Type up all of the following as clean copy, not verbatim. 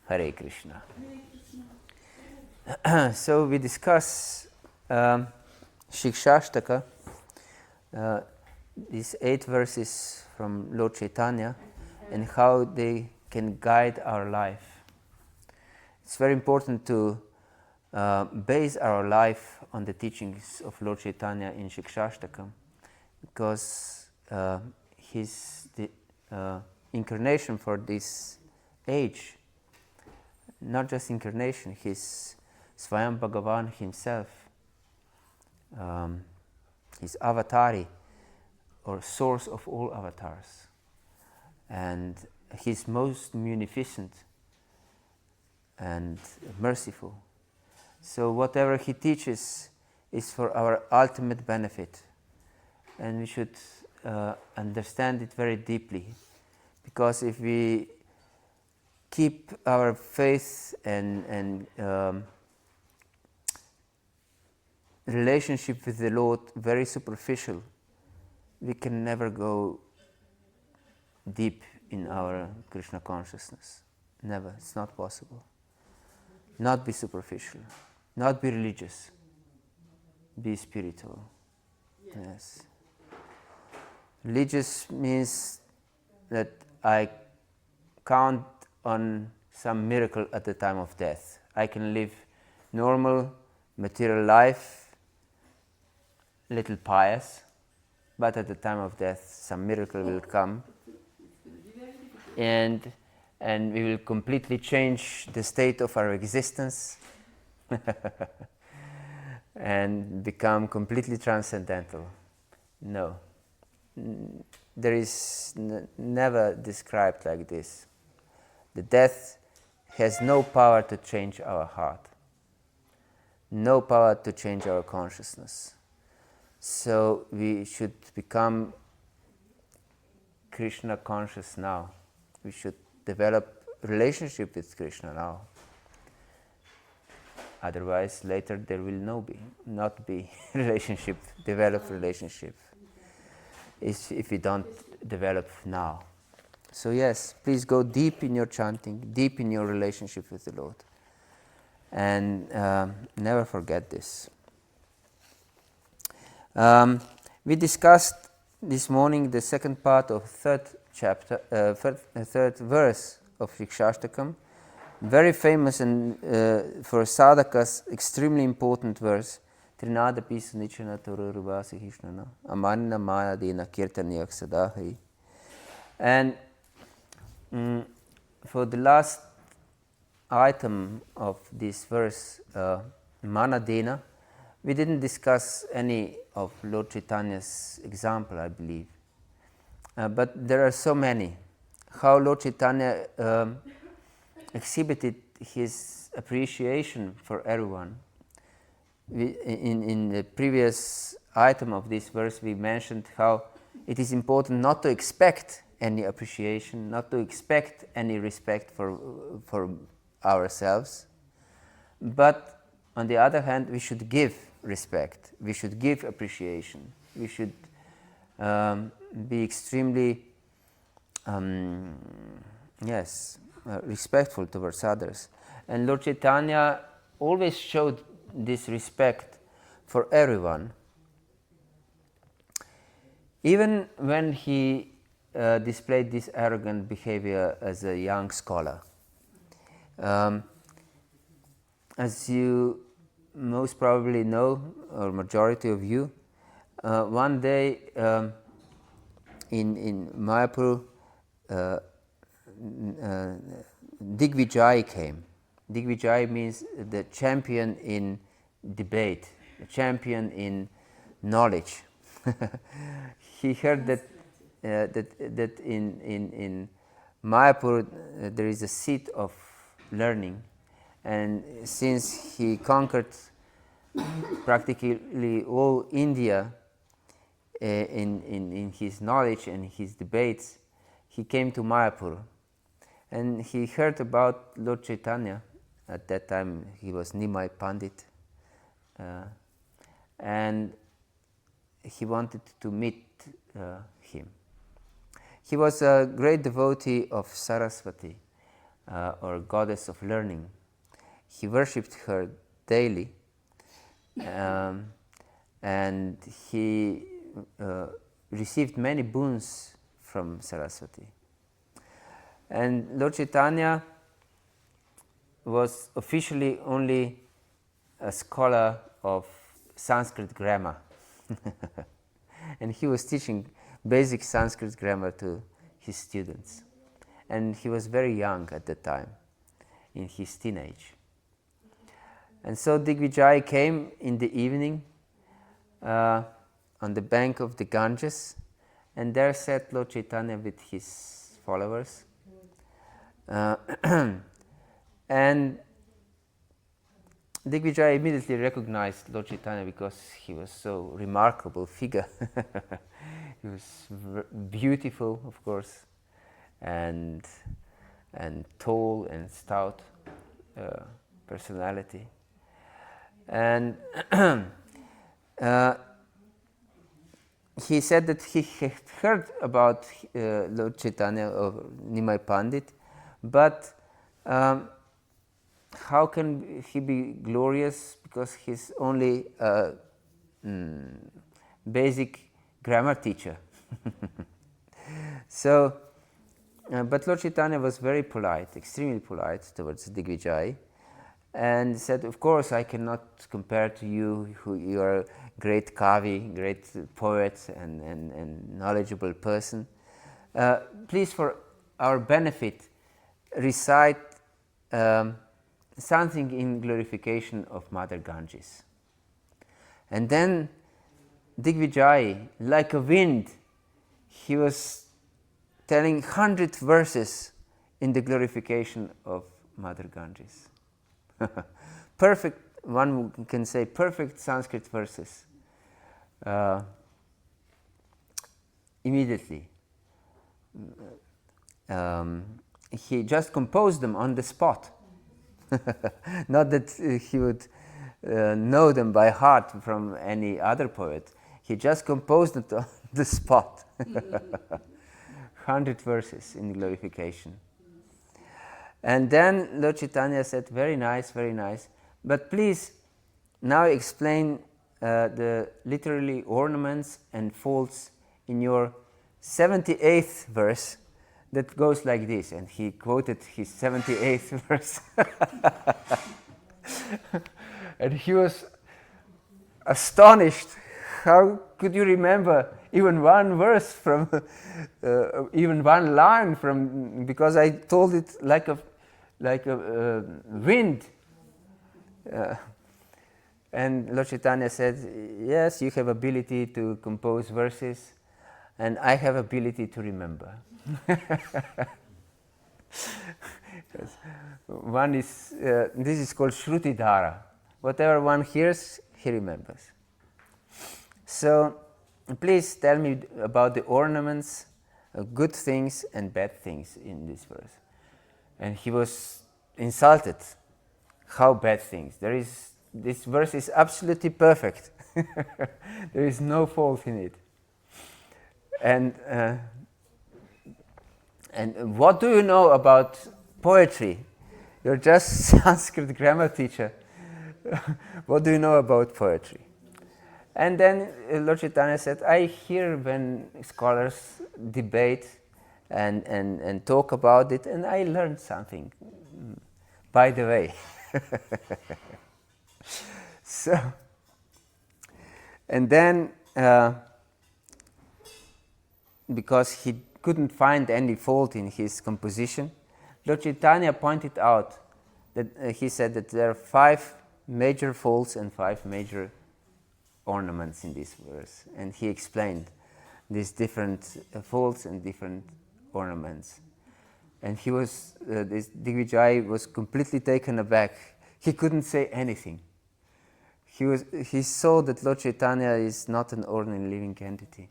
Hare Krishna. So we discuss Śrī Śikṣāṣṭaka, these 8 verses from Lord Chaitanya, and how they can guide our life. It's very important to base our life on the teachings of Lord Chaitanya in Śrī Śikṣāṣṭaka, because he's the incarnation for this age. Not just incarnation, he's Swayam Bhagavan himself. He's avatari, or source of all avatars. And he's most munificent and merciful. So whatever he teaches is for our ultimate benefit. And we should understand it very deeply. Because if we keep our faith and relationship with the Lord very superficial, we can never go deep in our Krishna consciousness. Never. It's not possible. Not be superficial. Not be religious. Be spiritual. Yes. Religious means that I count on some miracle at the time of death. I can live normal material life, little pious, but at the time of death some miracle will come, and we will completely change the state of our existence and become completely transcendental. No. There is never described like this. The death has no power to change our heart, no power to change our consciousness. So we should become Krishna conscious now. We should develop relationship with Krishna now. Otherwise, later there will not be relationship, develop relationship, if we don't develop now. So yes, please go deep in your chanting, deep in your relationship with the Lord. And never forget this. We discussed this morning the second part of third verse of Śrī Śikṣāṣṭakam. Very famous and for sadhakas, extremely important verse. Trinadapi sunichana torurubasi hishnana amanna maya dina kirtanyak sadahi. And for the last item of this verse, Manadena, we didn't discuss any of Lord Chaitanya's example, I believe. But there are so many. How Lord Chaitanya exhibited his appreciation for everyone. In the previous item of this verse, we mentioned how it is important not to expect any appreciation, not to expect any respect for ourselves, but on the other hand, we should give respect, we should give appreciation, we should be extremely respectful towards others. And Lord Chaitanya always showed this respect for everyone, even when he displayed this arrogant behavior as a young scholar. As you most probably know, or majority of you, one day in Mayapur, Digvijay came. Digvijay means the champion in debate, the champion in knowledge. He heard that in Mayapur there is a seat of learning, and since he conquered practically all India in his knowledge and his debates, he came to Mayapur, and he heard about Lord Chaitanya. At that time he was Nimai Pandit, and he wanted to meet him. He was a great devotee of Saraswati, or goddess of learning. He worshipped her daily, and he received many boons from Saraswati. And Lord Chaitanya was officially only a scholar of Sanskrit grammar. And he was teaching basic Sanskrit grammar to his students. And he was very young at the time, in his teenage. And so Digvijay came in the evening on the bank of the Ganges, and there sat Lord Chaitanya with his followers. And Digvijay immediately recognized Lord Chaitanya because he was so remarkable figure. He was beautiful, of course, and tall and stout personality. And he said that he had heard about Lord Chaitanya or Nimai Pandit, but how can he be glorious because he's only a basic grammar teacher? So, but Lord Chaitanya was very polite, extremely polite towards Digvijay, and said, of course I cannot compare to you, who you are a great kavi, great poet and knowledgeable person. Please, for our benefit, recite something in glorification of Mother Ganges. And then Digvijay, like a wind, he was telling 100 verses in the glorification of Mother Ganges. Perfect, one can say, perfect Sanskrit verses. Immediately. He just composed them on the spot. Not that he would know them by heart from any other poet. He just composed it on the spot. 100 verses in glorification. And then Lord Chaitanya said, very nice, but please now explain the literally ornaments and folds in your 78th verse that goes like this. And he quoted his 78th verse. And he was astonished. How could you remember even one verse from, even one line from, because I told it like a wind. And Lord Chaitanya said, yes, you have ability to compose verses, and I have ability to remember. One is, this is called Shruti Dhara. Whatever one hears, he remembers. So please tell me about the ornaments, good things and bad things in this verse. And he was insulted. How bad things? This verse is absolutely perfect. There is no fault in it. And what do you know about poetry? You're just Sanskrit grammar teacher. What do you know about poetry? And then Lord Chaitanya said, I hear when scholars debate and talk about it, and I learned something, by the way. So, and then, because he couldn't find any fault in his composition, Lord Chaitanya pointed out that he said that there are 5 major faults and 5 major ornaments in this verse, and he explained these different faults and different ornaments. And he was, this Digvijay was completely taken aback. He couldn't say anything. He saw that Lord Chaitanya is not an ordinary living entity.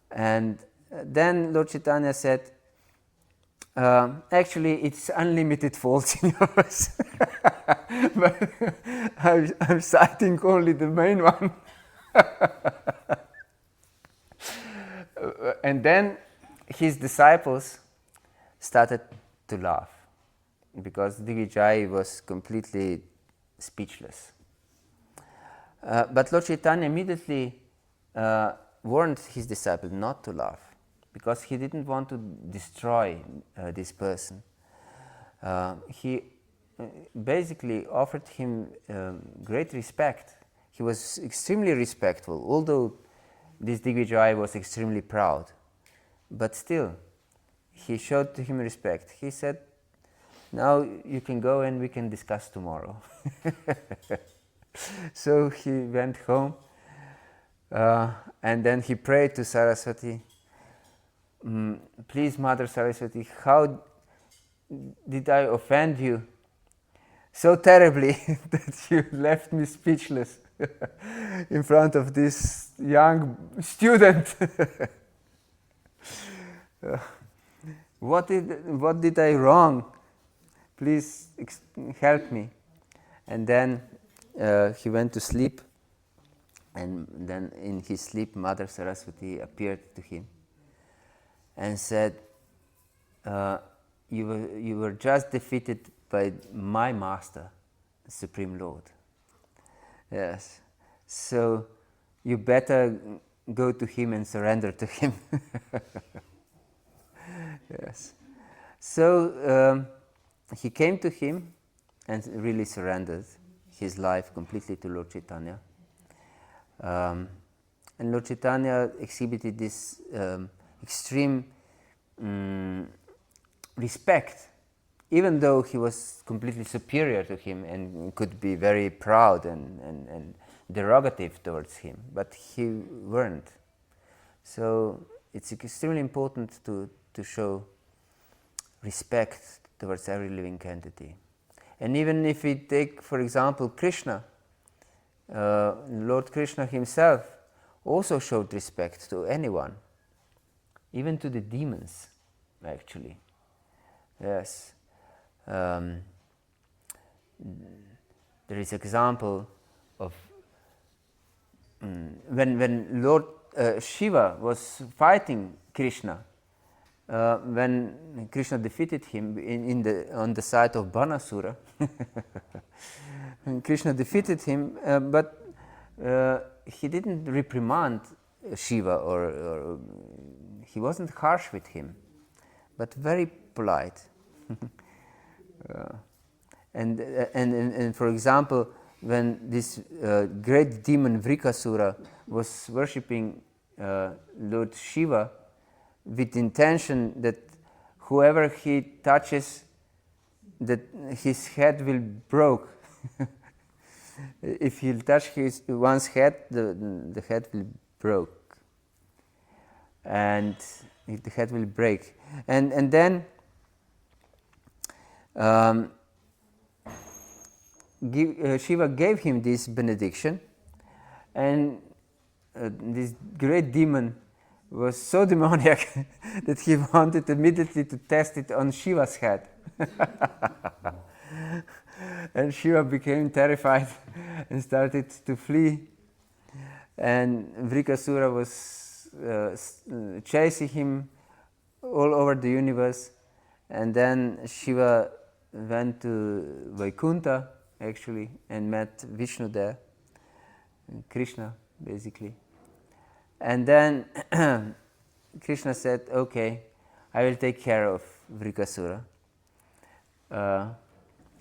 And then Lord Chaitanya said, actually it's unlimited faults in yours. But I'm citing only the main one. And then his disciples started to laugh. because Digvijay was completely speechless. But Lord Chaitanya immediately warned his disciple not to laugh, because he didn't want to destroy this person. He basically offered him great respect. He was extremely respectful, although this Digvijay was extremely proud. But still, he showed to him respect. He said, "Now you can go and we can discuss tomorrow." So he went home, and then he prayed to Saraswati, "Please, Mother Saraswati, how did I offend you so terribly that you left me speechless in front of this young student? What did I wrong? Please help me." And then he went to sleep, and then in his sleep Mother Saraswati appeared to him and said, you were just defeated by my Master, Supreme Lord. Yes. So you better go to him and surrender to him. Yes. So he came to him and really surrendered his life completely to Lord Chaitanya. And Lord Chaitanya exhibited this extreme respect, even though he was completely superior to him and could be very proud and derogative towards him, but he weren't. So it's extremely important to show respect towards every living entity. And even if we take, for example, Krishna, Lord Krishna himself also showed respect to anyone, even to the demons, actually. Yes. There is example of when Lord Shiva was fighting Krishna, when Krishna defeated him on the side of Banasura. Krishna defeated him, but he didn't reprimand Shiva, or he wasn't harsh with him, but very polite. And for example, when this great demon Vrikasura was worshipping Lord Shiva with intention that whoever he touches, that his head will broke. If he'll touch one's head, the head will broke, and the head will break. And then Shiva gave him this benediction, and this great demon was so demoniac that he wanted immediately to test it on Shiva's head. And Shiva became terrified and started to flee. And Vrikasura was chasing him all over the universe. And then Shiva went to Vaikuntha, actually, and met Vishnu there, Krishna, basically. And then Krishna said, "Okay, I will take care of Vrikasura."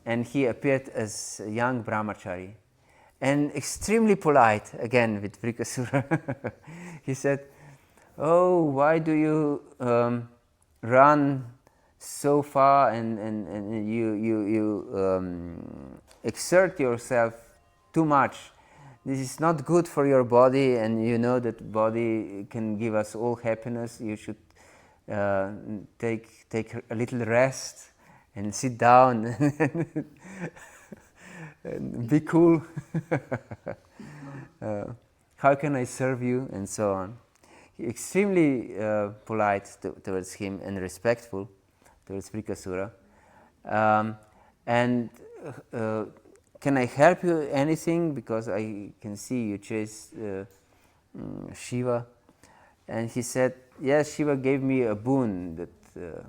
And he appeared as a young brahmachari, and extremely polite, again, with Vrikasura. He said, "Oh, why do you run so far and you exert yourself too much? This is not good for your body, and you know that body can give us all happiness. You should take a little rest and sit down and be cool. How can I serve you?" and so on. Extremely polite towards him and respectful towards Vrikasura. And "Can I help you anything? Because I can see you chase Shiva." And he said, "Yes, Shiva gave me a boon that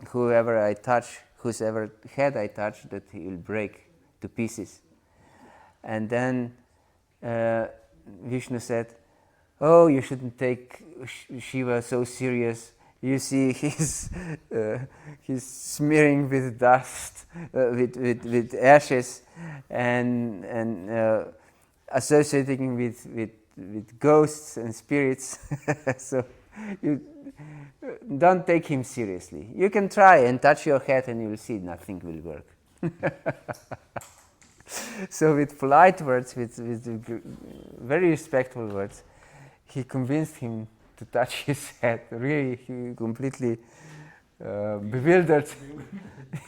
whoever I touch whosever head I touch, that he will break to pieces. And then Vishnu said, oh, you shouldn't take Shiva so serious. You see, he's smearing with dust, with ashes, and associating with ghosts and spirits. So you don't take him seriously. You can try and touch your head, and you will see nothing will work. So with polite words, with very respectful words, he convinced him to touch his head. Really, he completely bewildered.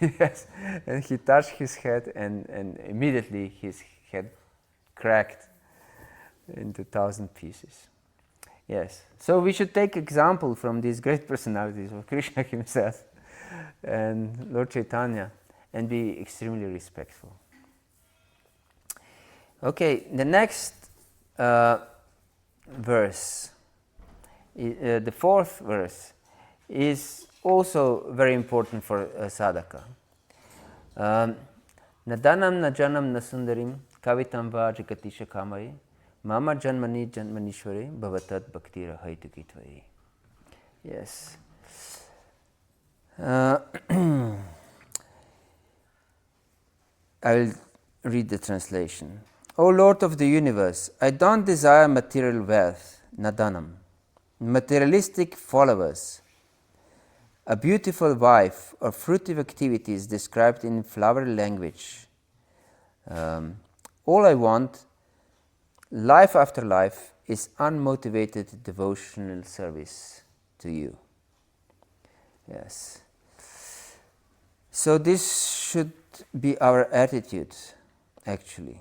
Yes, and he touched his head, and immediately his head cracked into 1,000 pieces. Yes, so we should take example from these great personalities of Krishna himself and Lord Chaitanya, and be extremely respectful. Okay, the next verse, the fourth verse, is also very important for sadhaka. Nadanam na janam na sundarim kavitam va jagatisha kamari mama janmani janmanishwari bhavatad bhaktira haitukitvayi. Yes. I will read the translation. O Lord of the universe, I don't desire material wealth, nadanam, materialistic followers, a beautiful wife, or fruitive activities described in flowery language. All I want, life after life, is unmotivated devotional service to you. Yes. So this should be our attitude, actually,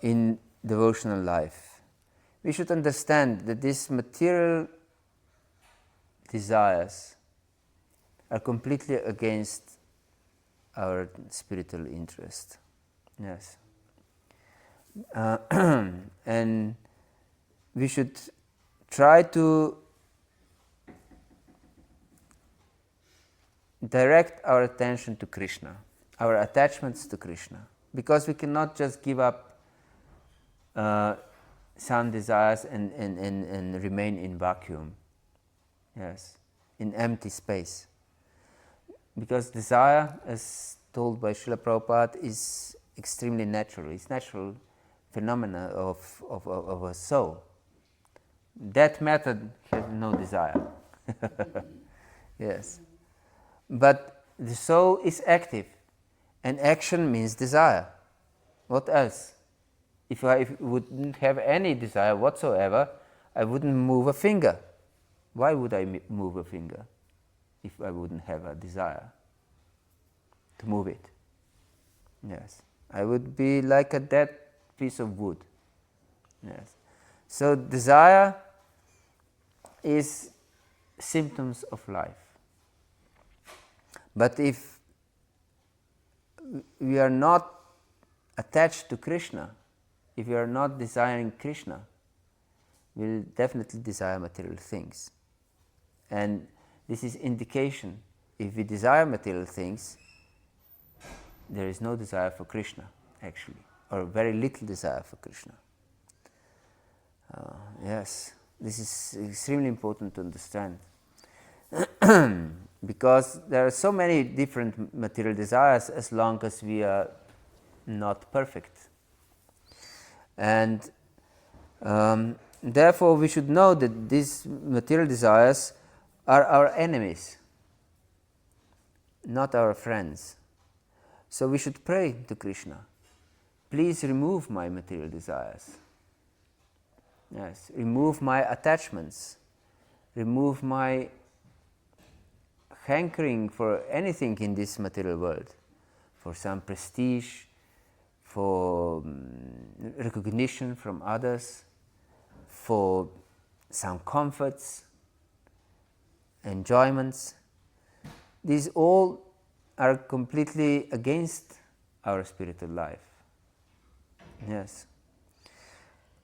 in devotional life. We should understand that these material desires are completely against our spiritual interest. Yes. And we should try to direct our attention to Krishna, our attachments to Krishna, because we cannot just give up some desires and remain in vacuum. Yes, in empty space. Because desire, as told by Srila Prabhupada, is extremely natural. It's natural phenomena of a soul. That method has no desire. Yes. But the soul is active, and action means desire. What else? If I wouldn't have any desire whatsoever, I wouldn't move a finger. Why would I move a finger if I wouldn't have a desire to move it? Yes. I would be like a dead piece of wood. Yes. So desire is symptoms of life. But if we are not attached to Krishna, if we are not desiring Krishna, we'll definitely desire material things. And this is indication. If we desire material things, there is no desire for Krishna, actually, or very little desire for Krishna. Yes, this is extremely important to understand. Because there are so many different material desires as long as we are not perfect. And therefore we should know that these material desires are our enemies, not our friends. So we should pray to Krishna, please remove my material desires. Yes, remove my attachments, remove my hankering for anything in this material world, for some prestige, for recognition from others, for some comforts, enjoyments. These all are completely against our spiritual life. Yes.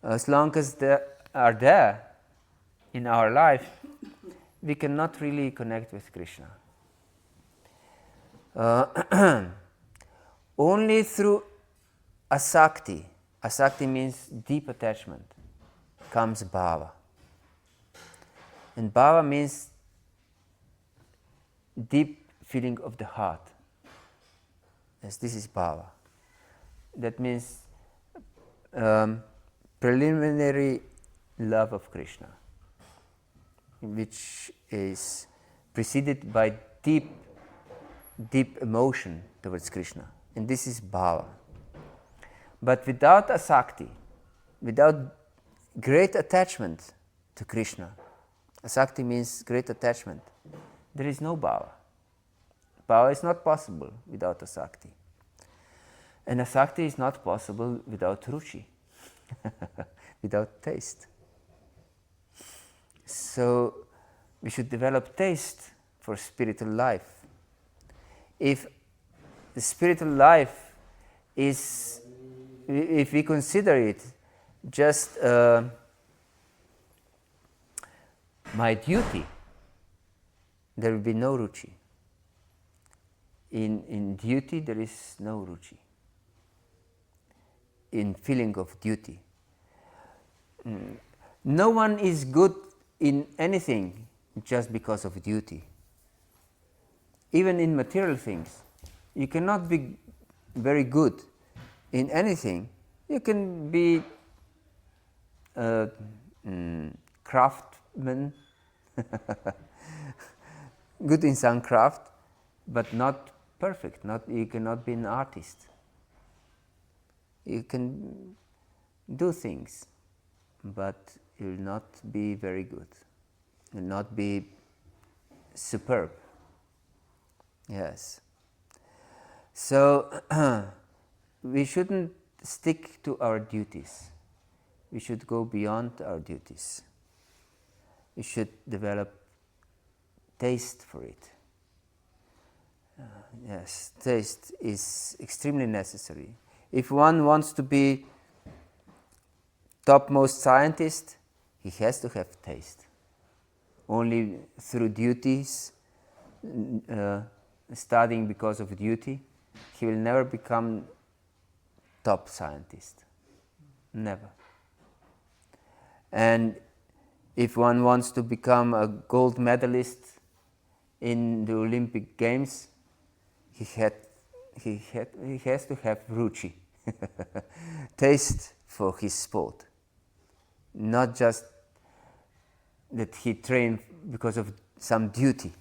As long as they are there in our life, we cannot really connect with Krishna. Only through asakti, asakti means deep attachment, comes bhava. And bhava means deep feeling of the heart. Yes, this is bhava. That means preliminary love of Krishna, which is preceded by deep emotion towards Krishna. And this is bhava. But without asakti, without great attachment to Krishna, asakti means great attachment, there is no bhava. Bhava is not possible without asakti. And asakti is not possible without ruchi, without taste. So we should develop taste for spiritual life. If the spiritual life is, if we consider it just my duty, there will be no ruchi. In duty there is no ruchi. In feeling of duty. No one is good in anything just because of duty. Even in material things, you cannot be very good in anything. You can be a craftsman, good in some craft, but not perfect. You cannot be an artist. You can do things, but you will not be very good. You will not be superb. Yes. So we shouldn't stick to our duties. We should go beyond our duties. We should develop taste for it. Yes, taste is extremely necessary. If one wants to be topmost scientist, he has to have taste. Only through duties, studying because of duty, he will never become top scientist. Never. And if one wants to become a gold medalist in the Olympic Games, he has to have ruchi, taste for his sport. Not just that he trained because of some duty.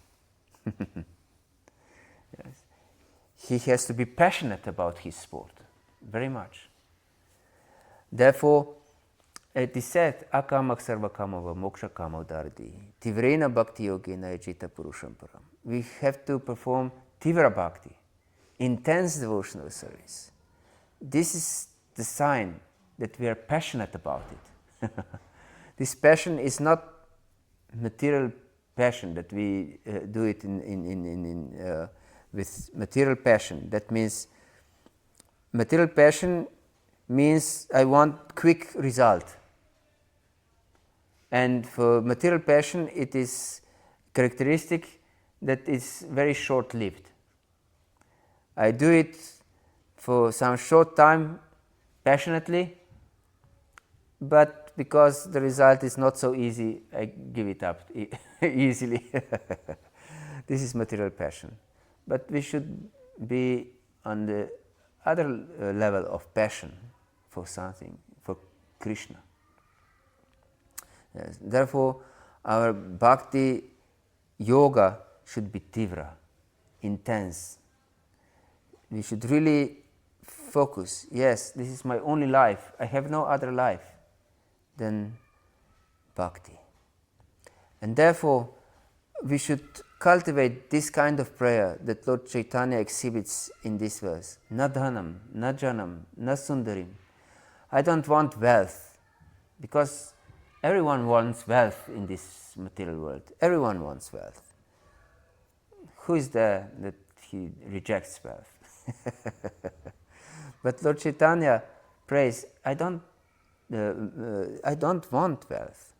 Yes. He has to be passionate about his sport, very much. Therefore, it is said, akamak sarvakamava moksha kamodardi, tivrena bhakti-yogena yajita purusham param. We have to perform tivra bhakti, intense devotional service. This is the sign that we are passionate about it. This passion is not material passion, that we do it with material passion. That means material passion means I want quick result. And for material passion, it is characteristic that is very short-lived. I do it for some short time passionately, but because the result is not so easy, I give it up easily. This is material passion. But we should be on the other level of passion for something, for Krishna. Yes. Therefore, our bhakti yoga should be tivra, intense. We should really focus. Yes, this is my only life. I have no other life than bhakti. And therefore, we should cultivate this kind of prayer that Lord Chaitanya exhibits in this verse. Na dhanam, na janam, na sundarim. I don't want wealth, because everyone wants wealth in this material world. Everyone wants wealth. Who is there that he rejects wealth? But Lord Chaitanya prays, I don't want wealth.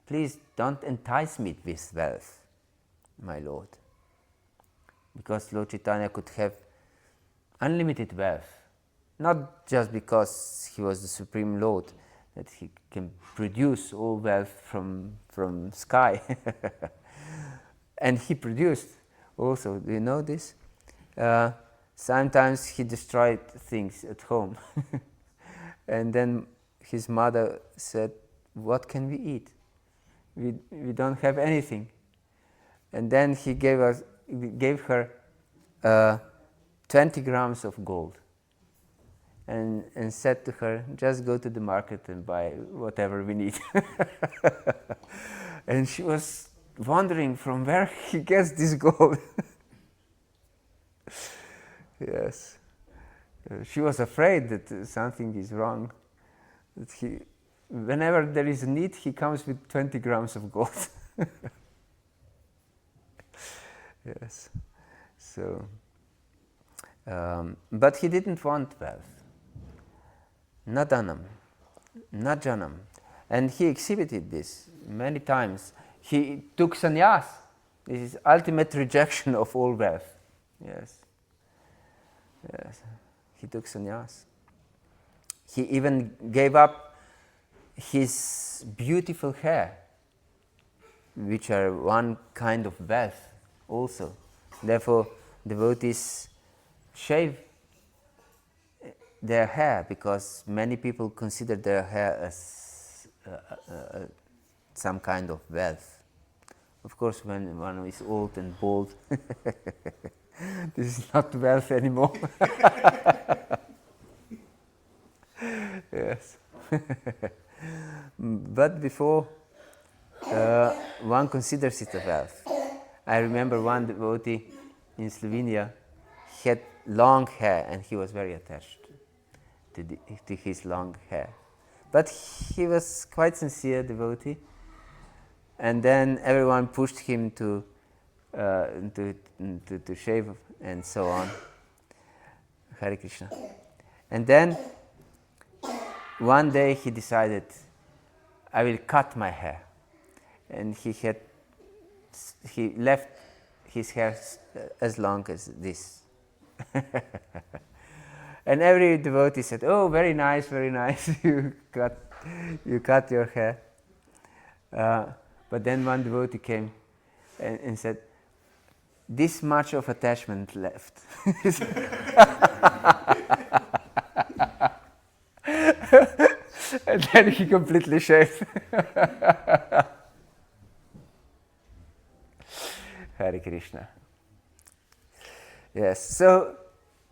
Please don't entice me with wealth, my Lord. because Lord Chaitanya could have unlimited wealth, not just because he was the Supreme Lord, that he can produce all wealth from sky. And he produced also, do you know this? Sometimes he destroyed things at home. And then his mother said, what can we eat? We don't have anything. And then he gave her 20 grams of gold and said to her, just go to the market and buy whatever we need. And she was wondering from where he gets this gold. Yes. She was afraid that something is wrong. That whenever there is a need, he comes with 20 grams of gold. Yes. So, but he didn't want wealth. Not dhanam, not janam. And he exhibited this many times. He took sannyas. This is ultimate rejection of all wealth. Yes. Yes. He took sannyas. He even gave up his beautiful hair, which are one kind of wealth also. Therefore, devotees shave their hair because many people consider their hair as some kind of wealth. Of course, when one is old and bald, this is not wealth anymore. Yes. But before, one considers it a wealth. I remember one devotee in Slovenia, he had long hair and he was very attached to his long hair. But he was quite sincere devotee. And then everyone pushed him to shave and so on. Hare Krishna. And then one day he decided, I will cut my hair. And he left his hair as long as this. And every devotee said, oh, very nice, you cut your hair. But then one devotee came and said, this much of attachment left. And then he completely shaved. Hare Krishna. Yes, so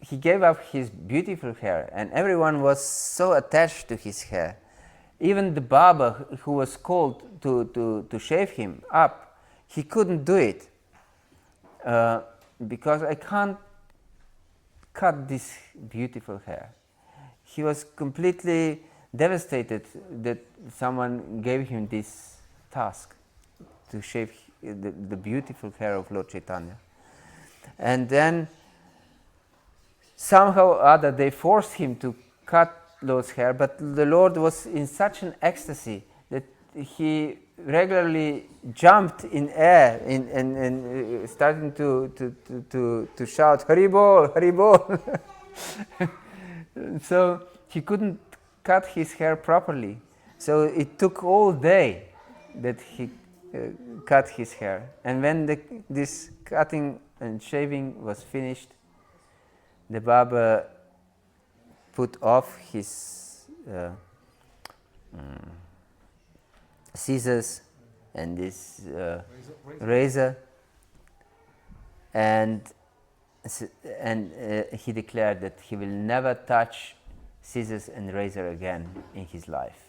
he gave up his beautiful hair, and everyone was so attached to his hair. Even the barber who was called to shave him up, he couldn't do it because I can't cut this beautiful hair. He was completely devastated that someone gave him this task to shave the beautiful hair of Lord Chaitanya. And then somehow or other they forced him to cut Lord's hair, but the Lord was in such an ecstasy that he regularly jumped in air and starting to shout, Hari Bol, Hari Bol. So he couldn't cut his hair properly. So it took all day that he cut his hair. And when this cutting and shaving was finished, the barber put off his scissors and this razor, and he declared that he will never touch scissors and razor again in his life.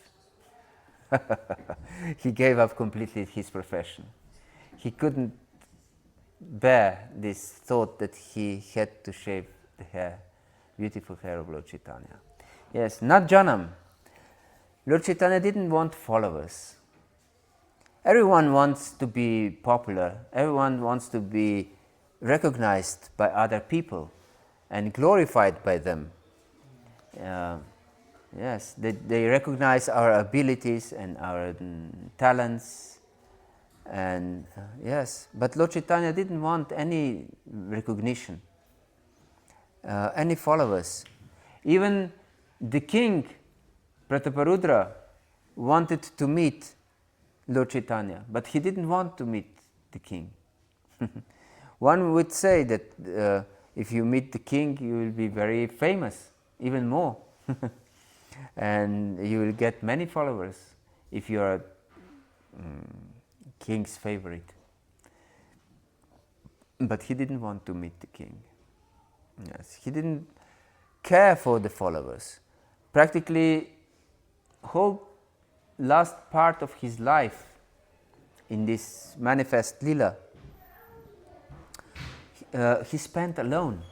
He gave up completely his profession. He couldn't bear this thought that he had to shave the hair, beautiful hair of Lord Chaitanya. Yes, not Janam. Lord Chaitanya didn't want followers. Everyone wants to be popular. Everyone wants to be recognized by other people and glorified by them. Yes, they recognize our abilities and our talents, And yes, but Lord Chaitanya didn't want any recognition, any followers. Even the king, Prataparudra, wanted to meet Lord Chaitanya, but he didn't want to meet the king. One would say that if you meet the king, you will be very famous, even more. And you will get many followers if you are king's favorite. But he didn't want to meet the king. Yes, he didn't care for the followers. Practically, whole last part of his life in this manifest lila, he spent alone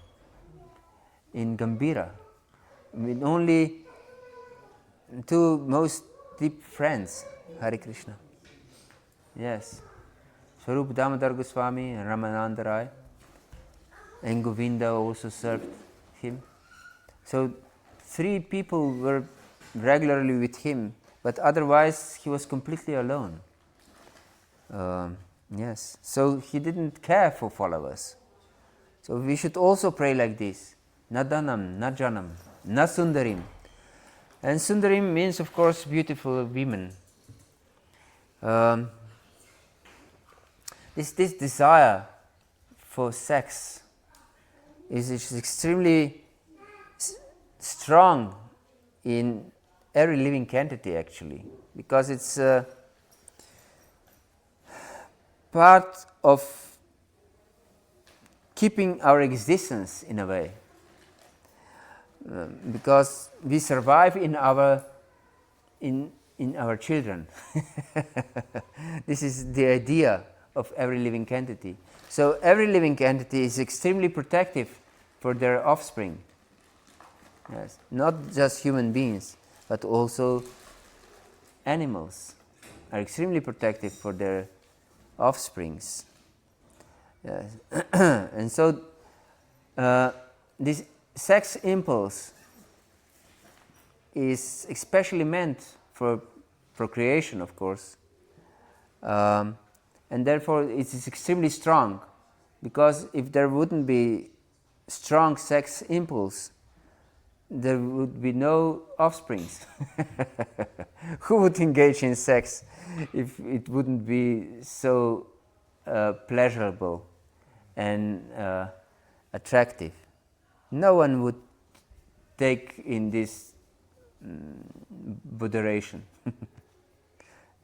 in Gambhira with only two most deep friends, Hare Krishna. Yes, Swarup Damodar Goswami and Ramananda Rai, and Govinda also served him. So 3 people were regularly with him, but otherwise he was completely alone. Yes, so he didn't care for followers. So we should also pray like this: Na Dhanam, Na Janam, Na Sundarim. And Sundarim means, of course, beautiful women. This desire for sex is extremely strong in every living entity, actually, because it's part of keeping our existence in a way, because we survive in our children. This is the idea of every living entity. So every living entity is extremely protective for their offspring. Yes, not just human beings, but also animals are extremely protective for their offsprings. Yes. And so this sex impulse is especially meant for procreation, of course, and therefore it is extremely strong, because if there wouldn't be strong sex impulse, there would be no offsprings. Who would engage in sex if it wouldn't be so pleasurable and attractive? No one would take in this botheration.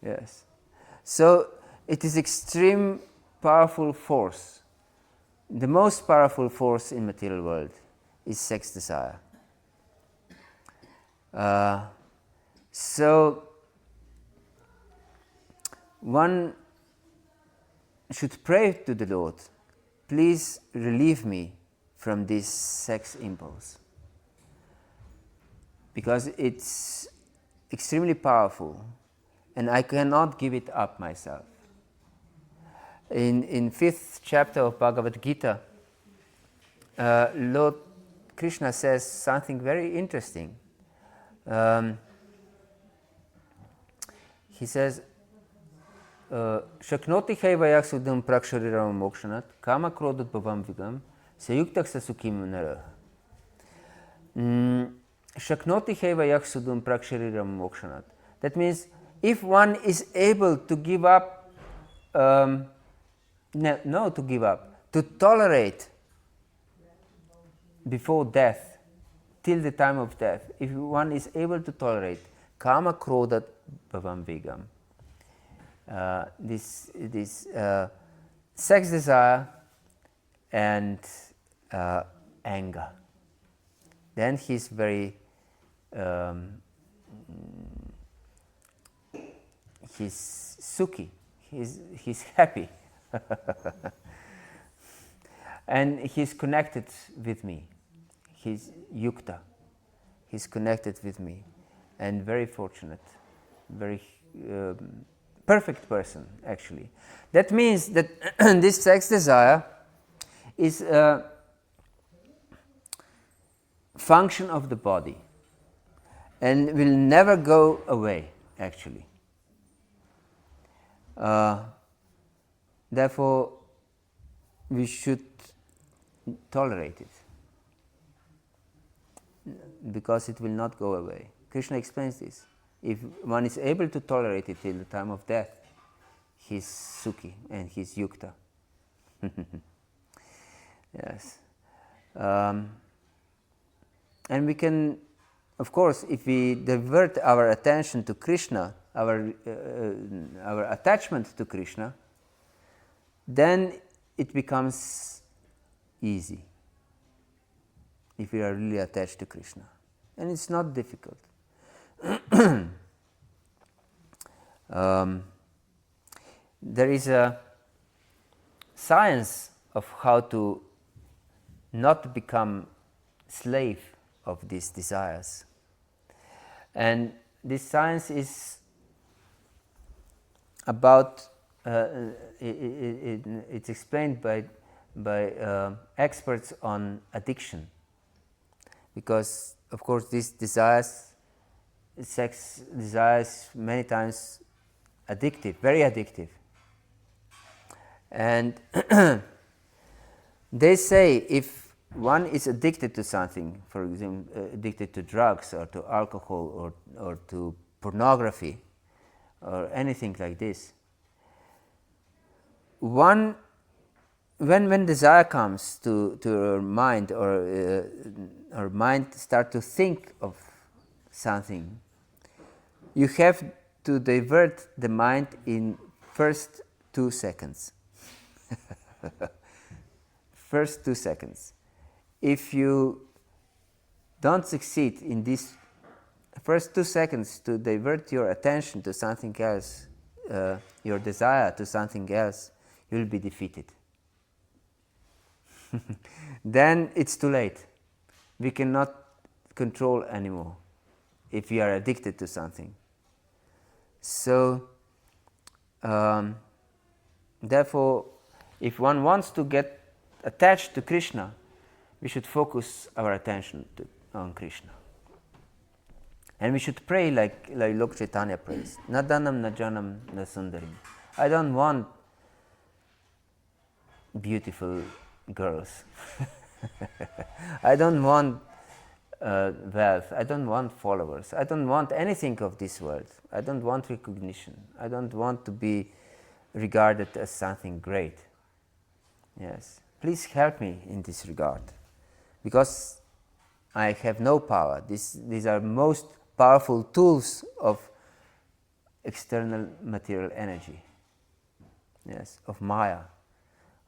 Yes. So it is extreme powerful force. The most powerful force in material world is sex desire. So one should pray to the Lord, please relieve me from this sex impulse, because it's extremely powerful and I cannot give it up myself. In 5th chapter of Bhagavad-gita, Lord Krishna says something very interesting. He says, Shaknoti chaiva sudam prakshariram mokshanat kama krodot bhavam vigam sayuktak sasukim nara. Shaknoti chaiva sudam prakshariram mokshanat. That means if one is able to give up, to tolerate before death, till the time of death, if one is able to tolerate kama krodot bhavam vigam, this sex desire and anger, then he's very he's sukhi, he's happy. And he's connected with me, he's yukta, he's connected with me, and very fortunate, very perfect person, actually. That means that this sex desire is a function of the body and will never go away, actually. Therefore, we should tolerate it, because it will not go away. Krishna explains this. If one is able to tolerate it till the time of death, he's Sukhi and he's Yukta. Yes. And we can, of course, if we divert our attention to Krishna, our attachment to Krishna, then it becomes easy, if we are really attached to Krishna. And it's not difficult. There is a science of how to not become slave of these desires. And this science is about, it's explained by experts on addiction. Because, of course, these desires, sex desires, many times addictive, very addictive. And they say if one is addicted to something, for example, addicted to drugs or to alcohol or to pornography or anything like this, when desire comes to our mind, or our mind start to think of something, you have to divert the mind in first 2 seconds. First 2 seconds. If you don't succeed in these first 2 seconds to divert your attention to something else, your desire to something else, you will be defeated. Then it's too late. We cannot control anymore if we are addicted to something. So, therefore, if one wants to get attached to Krishna, we should focus our attention on Krishna. And we should pray like Lord Chaitanya prays. Na dhanam, na janam, na sundarim. I don't want beautiful girls. I don't want wealth. I don't want followers. I don't want anything of this world. I don't want recognition. I don't want to be regarded as something great. Yes. Please help me in this regard, because I have no power. These are most powerful tools of external material energy. Yes, of Maya,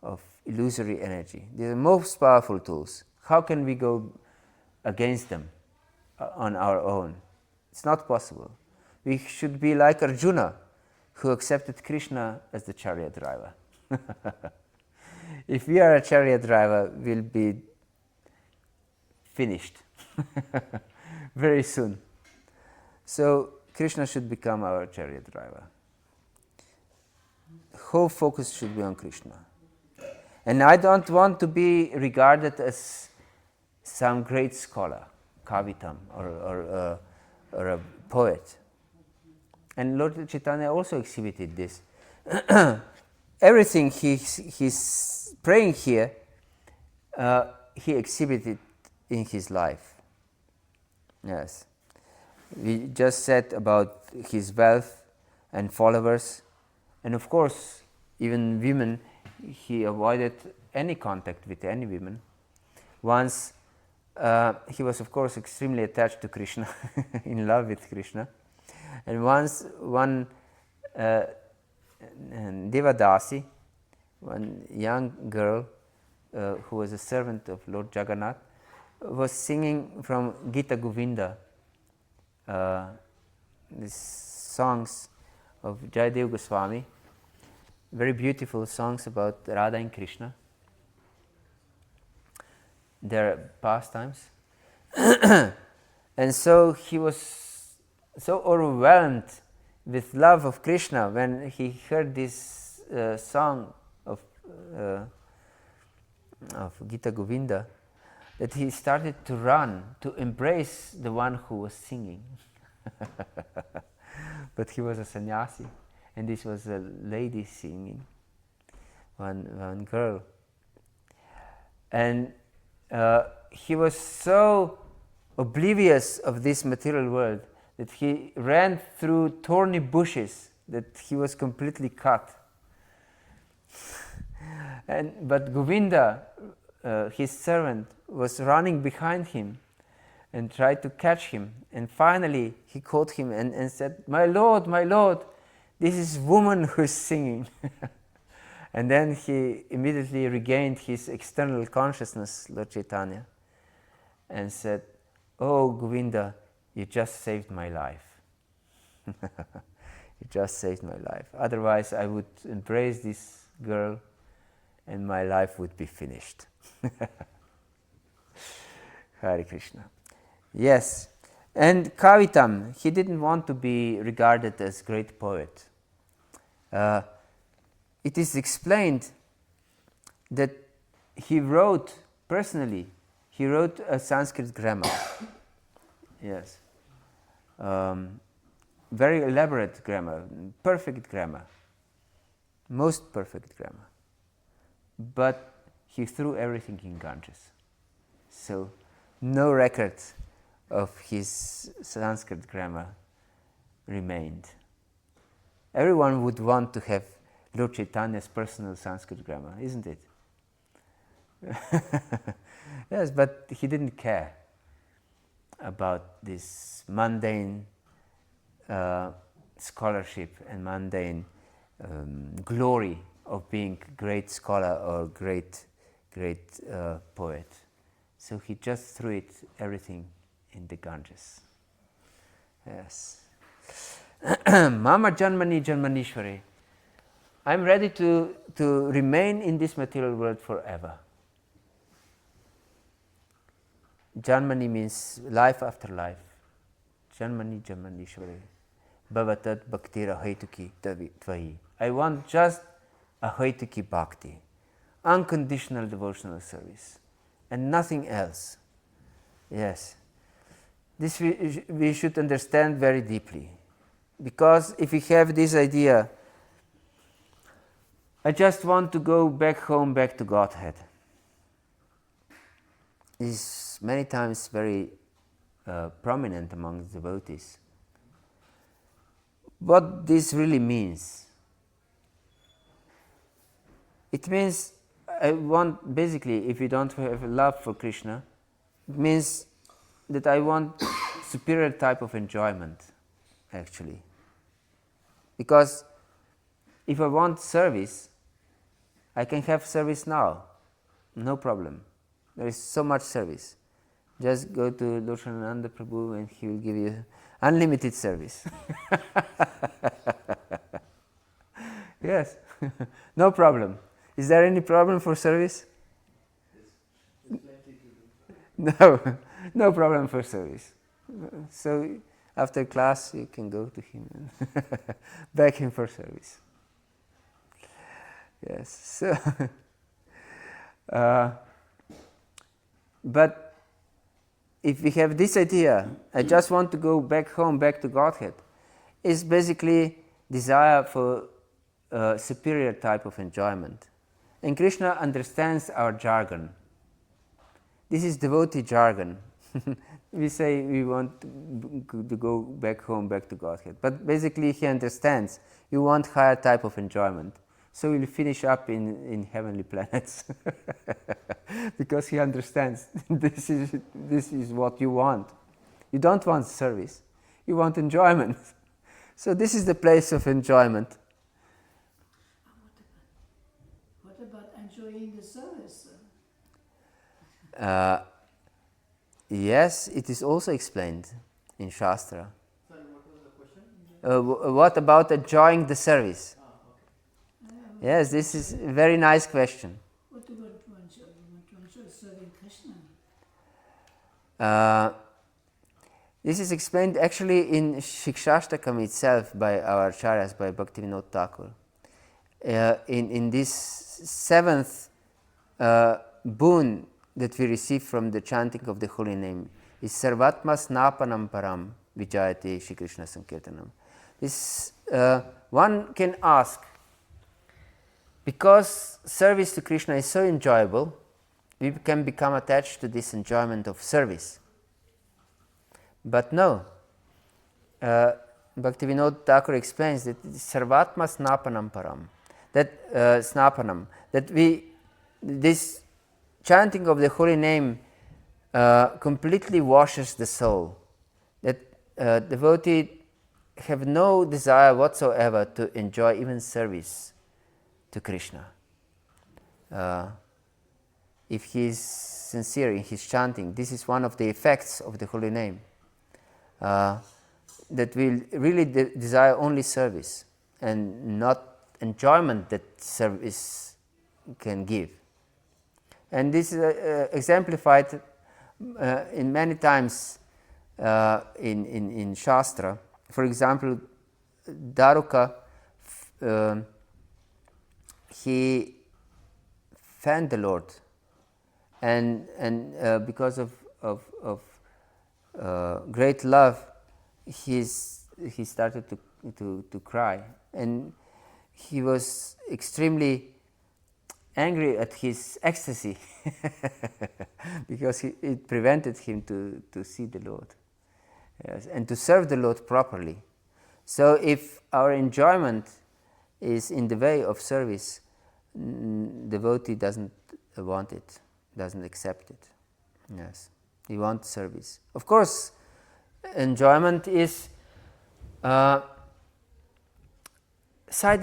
of illusory energy. These are most powerful tools. How can we go against them on our own? It's not possible. We should be like Arjuna, who accepted Krishna as the chariot driver. If we are a chariot driver, we'll be finished very soon. So Krishna should become our chariot driver. Whole focus should be on Krishna. And I don't want to be regarded as some great scholar, kavitam, or a poet. And Lord Chaitanya also exhibited this. Everything he's praying here, he exhibited in his life. Yes. We just said about his wealth and followers. And of course, even women, he avoided any contact with any women. Once, he was of course extremely attached to Krishna, in love with Krishna. And once one Devadasi, one young girl who was a servant of Lord Jagannath, was singing from Gita Govinda, these songs of Jayadev Goswami, very beautiful songs about Radha and Krishna, their pastimes. And so he was so overwhelmed with love of Krishna when he heard this song of Gita Govinda, that he started to run to embrace the one who was singing. But he was a sannyasi, and this was a lady singing. one girl. And he was so oblivious of this material world that he ran through thorny bushes that he was completely cut. But Govinda, his servant, was running behind him and tried to catch him. And finally he caught him and said, my Lord, this is woman who is singing." And then he immediately regained his external consciousness, Lord Chaitanya, and said, "Oh Govinda, you just saved my life." You just saved my life. Otherwise I would embrace this girl and my life would be finished. Hare Krishna. Yes. And Kavitam, he didn't want to be regarded as great poet. It is explained that he wrote, personally, he wrote a Sanskrit grammar. Yes. Very elaborate grammar, perfect grammar, most perfect grammar. But he threw everything in Ganges. So no record of his Sanskrit grammar remained. Everyone would want to have Lord Chaitanya's personal Sanskrit grammar, isn't it? Yes, but he didn't care about this mundane scholarship and mundane glory of being great scholar or great poet. So he just threw everything in the Ganges. Yes. Mama Janmani Janmanishwari. I'm ready to remain in this material world forever. Janmani means life after life. Janmani Janmanishwari. Bhavatat bhaktira haituki tvayi. I want just a haituki bhakti, unconditional devotional service, and nothing else. Yes. This we should understand very deeply. Because if we have this idea, I just want to go back home, back to Godhead, is many times very prominent among the devotees. What this really means? It means I want, basically, if you don't have a love for Krishna, it means that I want superior type of enjoyment, actually. Because if I want service, I can have service now, no problem. There is so much service. Just go to Lord Prabhu and he will give you unlimited service. Yes, no problem. Is there any problem for service? No, no problem for service. So after class you can go to him and beg him for service. Yes, so but if we have this idea, I just want to go back home, back to Godhead, is basically desire for a superior type of enjoyment. And Krishna understands our jargon. This is devotee jargon. We say we want to go back home, back to Godhead. But basically he understands you want higher type of enjoyment. So we'll finish up in heavenly planets. Because he understands this is what you want. You don't want service, you want enjoyment. So this is the place of enjoyment. What about enjoying the service? Yes, it is also explained in Shastra. Sorry, what was the question? What about enjoying the service? Yes, this is a very nice question. What do you want to enjoy? You want to enjoy serving Krishna? This is explained actually in Śrī Śikṣāṣṭaka itself by our acharyas, by Bhaktivinoda Thakur. In this seventh boon that we receive from the chanting of the holy name is Sarvatma Snapanam Param Vijayate Shri Krishna Sankirtanam. This one can ask, because service to Krishna is so enjoyable, we can become attached to this enjoyment of service. But no, Bhaktivinoda Thakur explains that sarvatma snapanam param, that this chanting of the holy name completely washes the soul, that devotee have no desire whatsoever to enjoy even service to Krishna. If he is sincere in his chanting, this is one of the effects of the holy name, that will really desire only service and not enjoyment that service can give. And this is exemplified in many times in Shastra. For example, Daruka, he fanned the Lord, and because of great love, he started to cry, and he was extremely angry at his ecstasy because it prevented him to see the Lord, yes, and to serve the Lord properly. So if our enjoyment is in the way of service, devotee doesn't want it, doesn't accept it. Yes, he wants service. Of course, enjoyment is side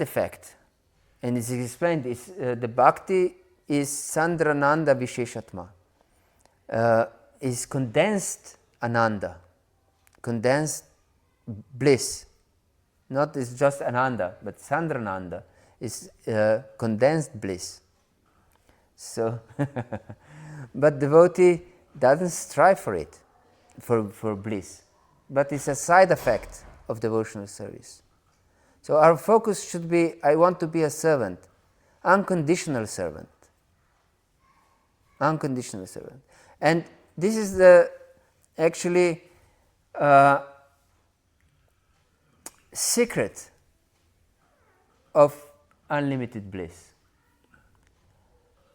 effect, and it's explained. The bhakti is sandrananda visheshatma, is condensed ananda, condensed bliss. Not is just ananda, but sandrananda is condensed bliss. So, but devotee doesn't strive for it, for bliss, but it's a side effect of devotional service. So our focus should be, I want to be a servant, unconditional servant. Unconditional servant. And this is the actually secret of unlimited bliss.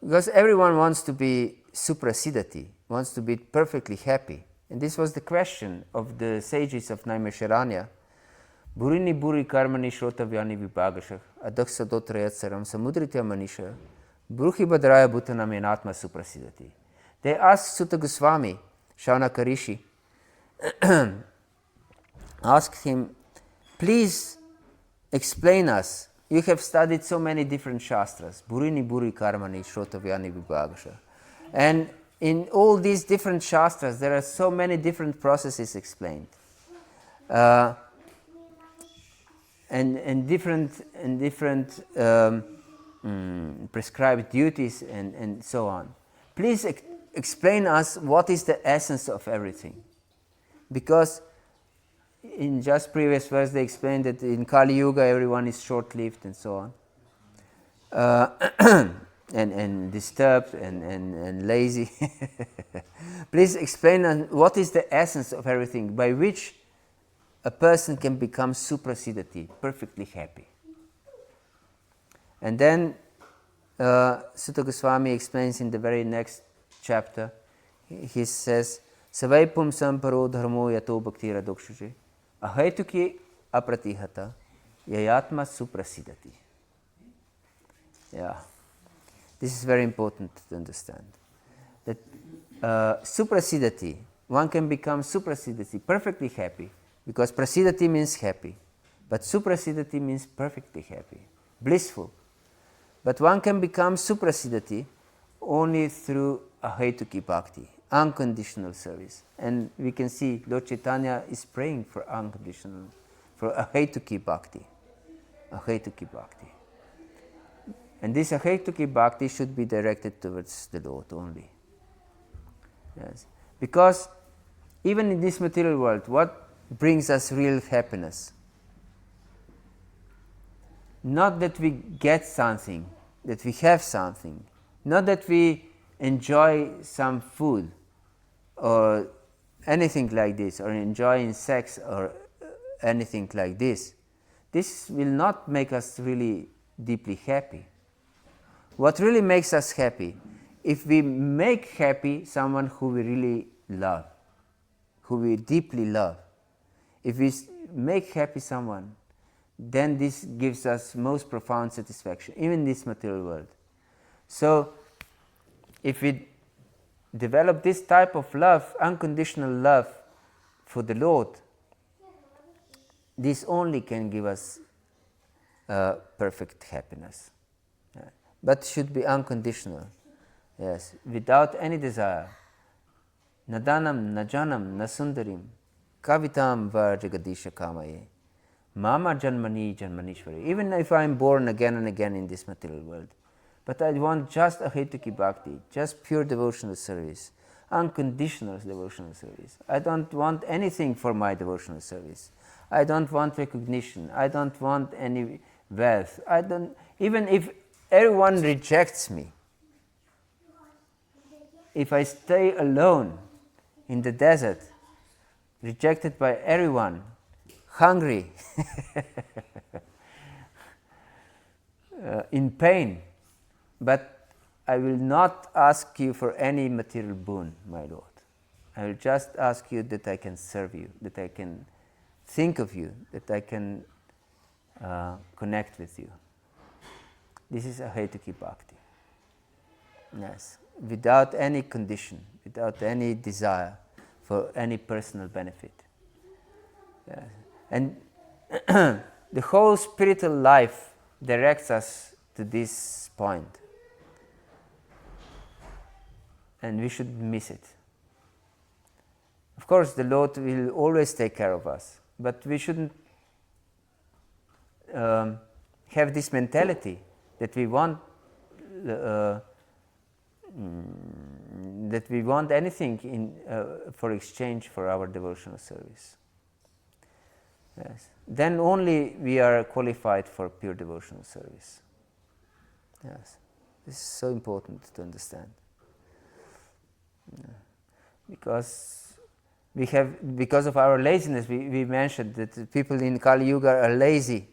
Because everyone wants to be suprasidati, wants to be perfectly happy. And this was the question of the sages of Naimisharanya. Burini buri karmani shrotavyani vibhagashah adaksa dotrayatsaram samudritya manisha bruhi badraya bhutanam enatma suprasidati. They asked Sutta Goswami, Shaunaka Rishi, asked him, please explain us. You have studied so many different shastras, burini buri karmani shrotavyani vibhagashah. And in all these different shastras, there are so many different processes explained. And different prescribed duties and so on. Please explain us what is the essence of everything. Because in just previous verse they explained that in Kali Yuga everyone is short-lived and so on. And disturbed and lazy. Please explain what is the essence of everything by which a person can become suprasidati, perfectly happy. And then Sutta Goswami explains in the very next chapter, he says, Savai pumsam paro dharmo yato bhaktira dokshuje ahaituki apratihata yayatma suprasidati. Yeah. This is very important to understand. That suprasidati, one can become suprasidati, perfectly happy, because prasidati means happy, but suprasidati means perfectly happy, blissful. But one can become suprasidati only through ahaituki bhakti, unconditional service. And we can see Lord Chaitanya is praying for unconditional, for ahaituki bhakti, ahaituki bhakti. And this ahaituki bhakti should be directed towards the Lord only. Yes. Because even in this material world, what brings us real happiness? Not that we get something, that we have something, not that we enjoy some food or anything like this, or enjoying sex or anything like this. This will not make us really deeply happy. What really makes us happy? If we make happy someone who we really love, who we deeply love, if we make happy someone, then this gives us most profound satisfaction, even in this material world. So, if we develop this type of love, unconditional love for the Lord, this only can give us perfect happiness. But should be unconditional, yes, without any desire. Nadanam, najanam, nasundarim, kavitam var jagadisha kamaye, mama janmani janmanishwari. Even if I am born again and again in this material world, but I want just a Hetuki Bhakti, just pure devotional service, unconditional devotional service. I don't want anything for my devotional service. I don't want recognition. I don't want any wealth. I don't, even if everyone rejects me, if I stay alone in the desert, rejected by everyone, hungry, in pain, but I will not ask you for any material boon, my Lord. I will just ask you that I can serve you, that I can think of you, that I can connect with you. This is a Hetuki Bhakti. Yes, without any condition, without any desire for any personal benefit. Yes. And the whole spiritual life directs us to this point. And we shouldn't miss it. Of course, the Lord will always take care of us, but we shouldn't have this mentality that we want anything in for exchange for our devotional service. Yes. Then only we are qualified for pure devotional service. Yes, this is so important to understand. Because of our laziness, we mentioned that people in Kali Yuga are lazy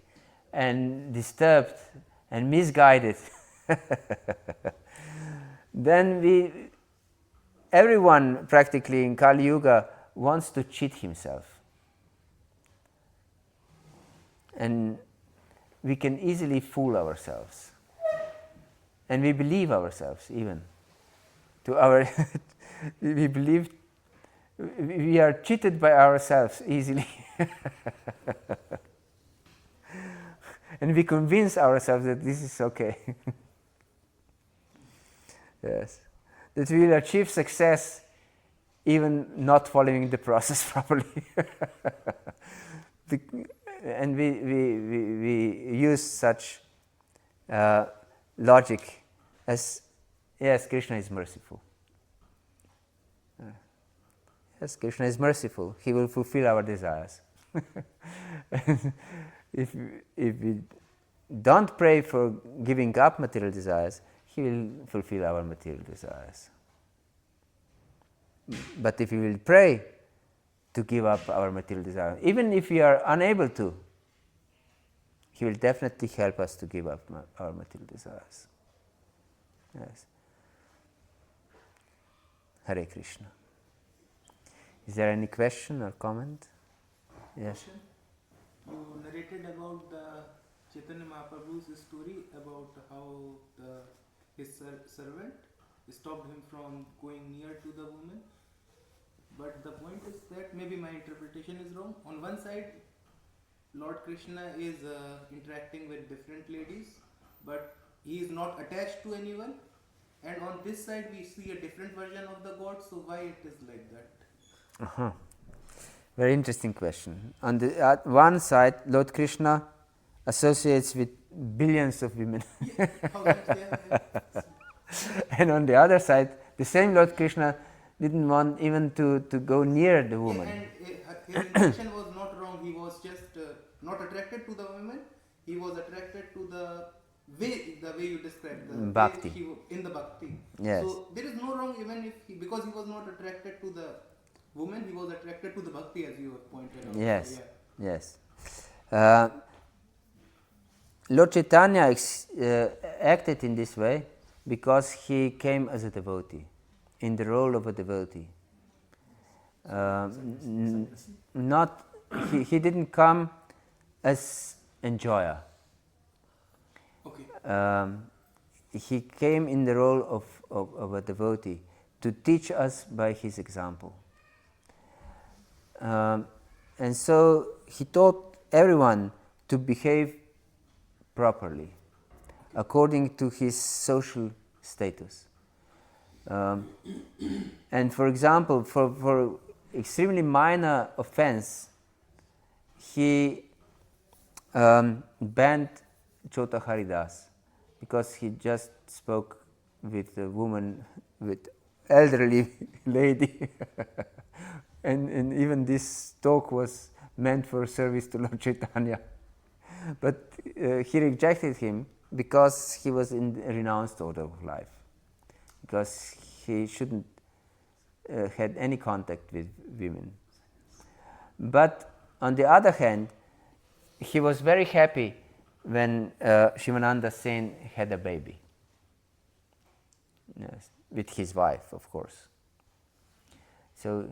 and disturbed and misguided. Then everyone practically in Kali Yuga wants to cheat himself. And we can easily fool ourselves. And we believe ourselves even. We believe we are cheated by ourselves easily. And we convince ourselves that this is okay. Yes. That we will achieve success even not following the process properly. And we use such logic as, yes, Krishna is merciful. Yes, Krishna is merciful. He will fulfill our desires. If we don't pray for giving up material desires, He will fulfill our material desires. But if we will pray to give up our material desires, even if we are unable to, He will definitely help us to give up our material desires. Yes. Hare Krishna. Is there any question or comment? Yes. You narrated about the Chaitanya Mahaprabhu's story about how his servant stopped him from going near to the woman. But the point is that maybe my interpretation is wrong. On one side, Lord Krishna is interacting with different ladies, but he is not attached to anyone. And on this side, we see a different version of the God. So why it is like that? Uh-huh. Very interesting question. On the one side, Lord Krishna associates with billions of women. And on the other side, the same Lord Krishna didn't want even to go near the woman. And his intention was not wrong. He was just not attracted to the woman. He was attracted to the way you described the bhakti. In the bhakti. Yes. So there is no wrong even if because he was not attracted to the woman, he was attracted to the bhakti, as you have pointed out. Yes. So, yeah. Yes. Lord Chaitanya acted in this way because he came as a devotee, in the role of a devotee. Not he didn't come as enjoyer. Okay. He came in the role of a devotee to teach us by his example. And so he taught everyone to behave properly according to his social status. And for example, for extremely minor offense, he banned Chota Haridas because he just spoke with a woman, with elderly lady, and even this talk was meant for service to Lord Chaitanya. But he rejected him because he was in a renounced order of life, because he shouldn't had any contact with women. But on the other hand, he was very happy when Shivananda Sen had a baby. Yes, with his wife, of course. So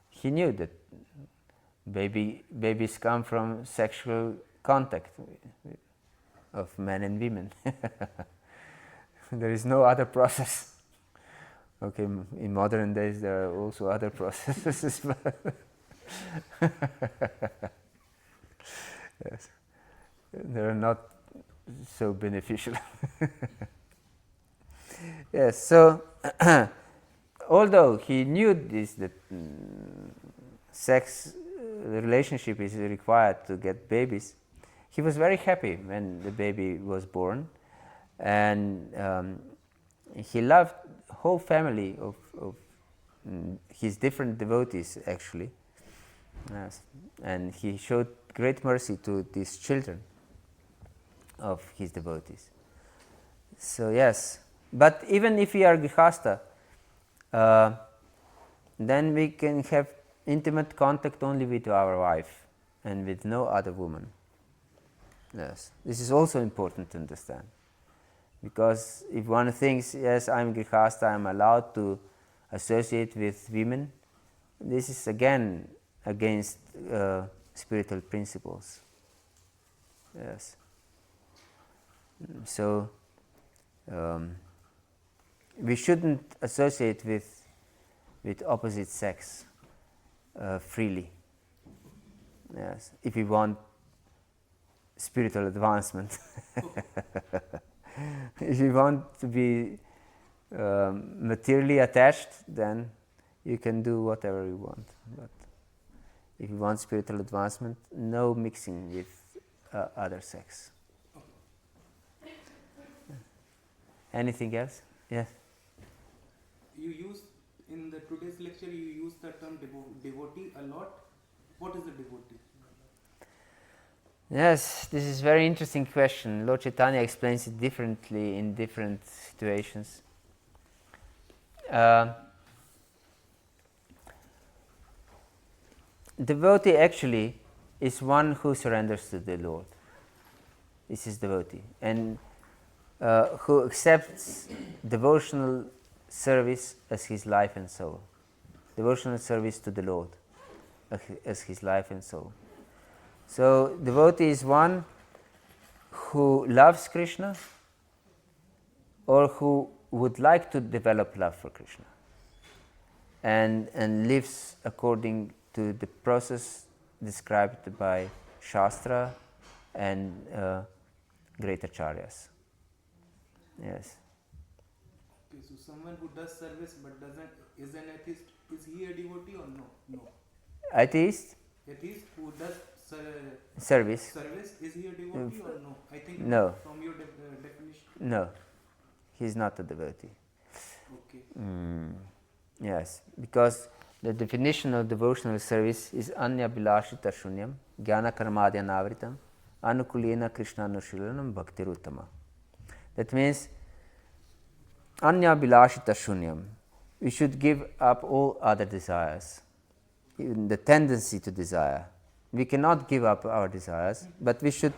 he knew that babies come from sexual contact of men and women. There is no other process. Okay, in modern days there are also other processes. Yes, they are not so beneficial. Yes, so although he knew this, that sex relationship is required to get babies, he was very happy when the baby was born, and he loved the whole family of his different devotees, actually. Yes. And he showed great mercy to these children of his devotees. So yes, but even if we are grihastha, then we can have intimate contact only with our wife and with no other woman. Yes, this is also important to understand, because if one thinks, yes, I'm grihastha, I'm allowed to associate with women, this is again against spiritual principles. Yes. So we shouldn't associate with opposite sex freely. Yes, if we want spiritual advancement. If you want to be materially attached, then you can do whatever you want. But if you want spiritual advancement, no mixing with other sex. Anything else? Yes. You use in the today's lecture. You use the term devotee a lot. What is a devotee? Yes, this is a very interesting question. Lord Chaitanya explains it differently in different situations. Devotee actually is one who surrenders to the Lord. This is devotee. And who accepts devotional service as his life and soul. Devotional service to the Lord as his life and soul. So, devotee is one who loves Krishna or who would like to develop love for Krishna and lives according to the process described by Shastra and great acharyas. Yes. Okay, so someone who does service but is an atheist, is he a devotee or no? No. Atheist? Atheist who does Service. Is he a devotee or no? I think no. From your definition. No, he is not a devotee. Okay. Yes, because the definition of devotional service is anya bilashita shunyam, jnana karmadya navritam, anukulena krishna anushilanam bhaktiruttama. That means anya bilashita shunyam. We should give up all other desires, even the tendency to desire. We cannot give up our desires, but we should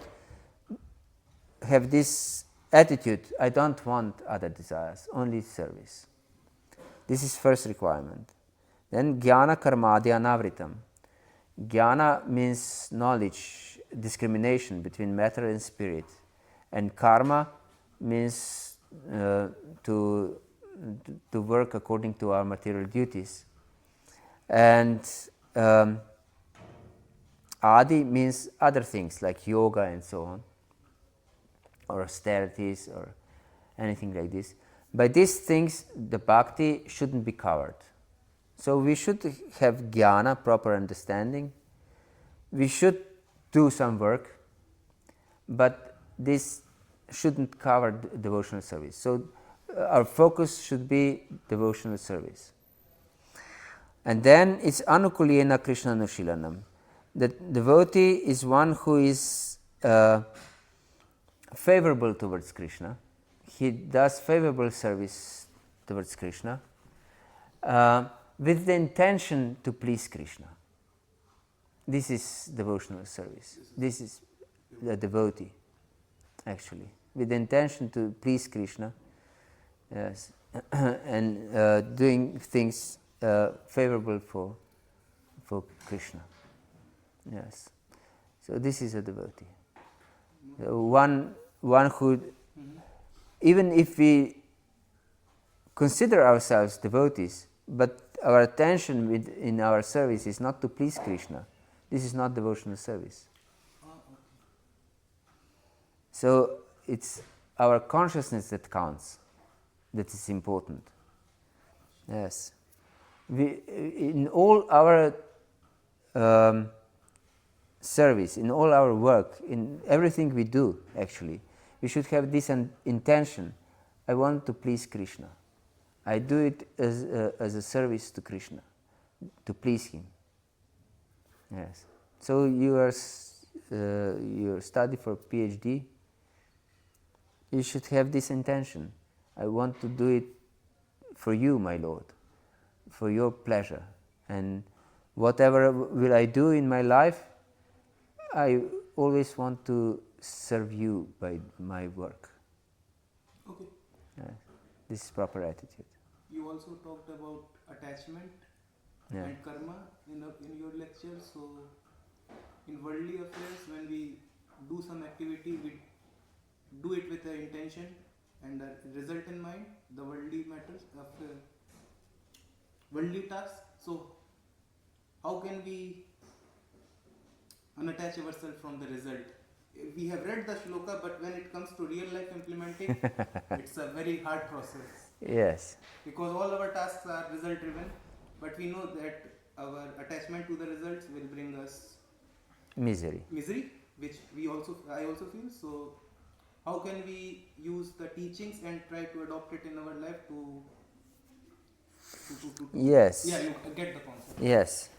have this attitude, I don't want other desires, only service. This is first requirement. Then jnana karmadya anavritam. Jnana means knowledge, discrimination between matter and spirit. And karma means to work according to our material duties. And adi means other things like yoga and so on, or austerities or anything like this. By these things, the bhakti shouldn't be covered. So we should have jnana, proper understanding. We should do some work, but this shouldn't cover devotional service. So our focus should be devotional service. And then it's anukulena Krishna nushilanam. The devotee is one who is favorable towards Krishna. He does favorable service towards Krishna with the intention to please Krishna. This is devotional service. This is the devotee, actually, with the intention to please Krishna, yes, and doing things favorable for Krishna. Yes. So this is a devotee. One who, even if we consider ourselves devotees, but our attention in our service is not to please Krishna, this is not devotional service. So it's our consciousness that counts, that is important. Yes. In all our service, in all our work, in everything we do, actually, we should have this intention. I want to please Krishna. I do it as a service to Krishna, to please Him. Yes. So you study for PhD. You should have this intention. I want to do it for you, my Lord, for your pleasure. And whatever will I do in my life, I always want to serve you by my work. Okay. This is proper attitude. You also talked about attachment and karma in your lecture. So, in worldly affairs, when we do some activity, we do it with the intention and the result in mind, the worldly matters of worldly tasks. So, how can we unattach ourselves from the result? We have read the shloka, but when it comes to real life implementing, it's a very hard process. Yes. Because all our tasks are result driven, but we know that our attachment to the results will bring us Misery, which I also feel. So how can we use the teachings and try to adopt it in our life to Yes. Yeah, you get the concept. Yes.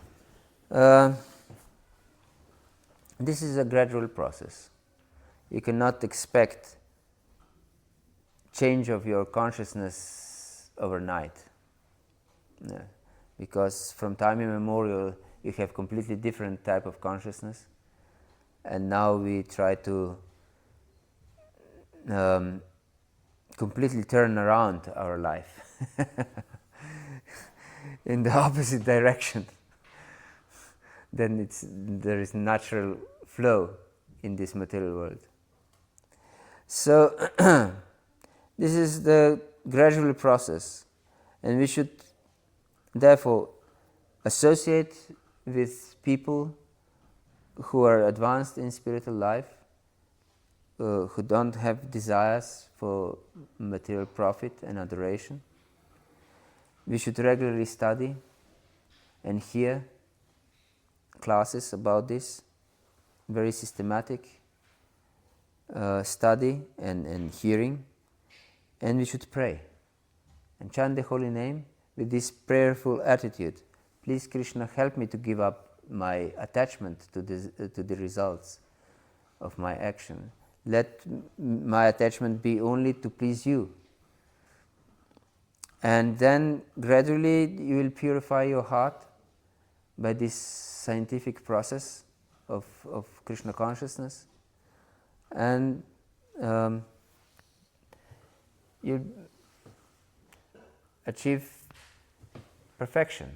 This is a gradual process. You cannot expect change of your consciousness overnight. Yeah. Because from time immemorial you have completely different type of consciousness, and now we try to completely turn around our life in the opposite direction. Then there is natural flow in this material world. So this is the gradual process, and we should therefore associate with people who are advanced in spiritual life, who don't have desires for material profit and adoration. We should regularly study and hear classes about this, very systematic study and hearing, and we should pray and chant the holy name with this prayerful attitude. Please, Krishna, help me to give up my attachment to the results of my action. Let my attachment be only to please you. And then gradually you will purify your heart by this scientific process of Krishna consciousness, and you achieve perfection